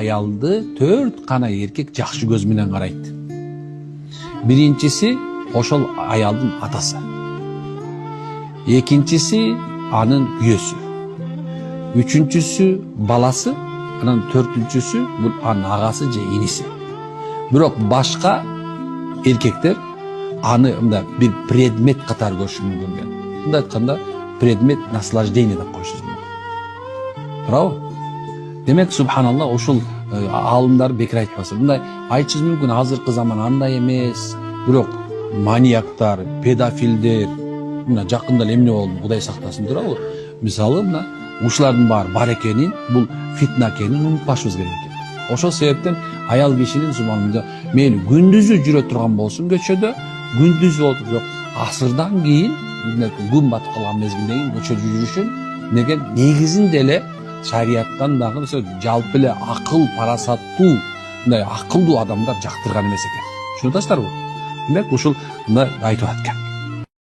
аялды 4 кана эркек жакшы көз менен карайт. Биринчиси ошол аялдын атасы. Экинчиси анын күйөөсү. Үчүнчүсү баласы, анан төртүнчүсү бул анын агасы же иниси. Бирок башка эркектер аны мындай бир предмет катары көрүшү мүмкүн. Мындай айтканда предмет наслаждения деп коюшубуз мүмкүн. Туурабы? Демек субханалла ошол алымдар бекер айтпаса. Мындай айтышыбыз мүмкүн азыркы заман андай эмес. Бирок маньяктар, педофилдер мына жакында эле эмне болду, Кудай сактасын, туурабы? Мисалы мына ушулардын баары бар экенин, бул фитна экенин унутпашыбыз керек экен. Ошол себептен аял кишинин субханалла мейли күндүзү жүрө турган болсун көчөдө, күндүз болуп жок, асырдан кийин күн батып калган мезгилден кийин көчөдө жүрүшүн деген негизинде эле шарияттан дагы жалпы эле акыл, парасаттуу, мындай акылдуу адамдар жактырган эмес экен. Түшүнүп атасыздарбы? Демек ушул мындай айтып аткан.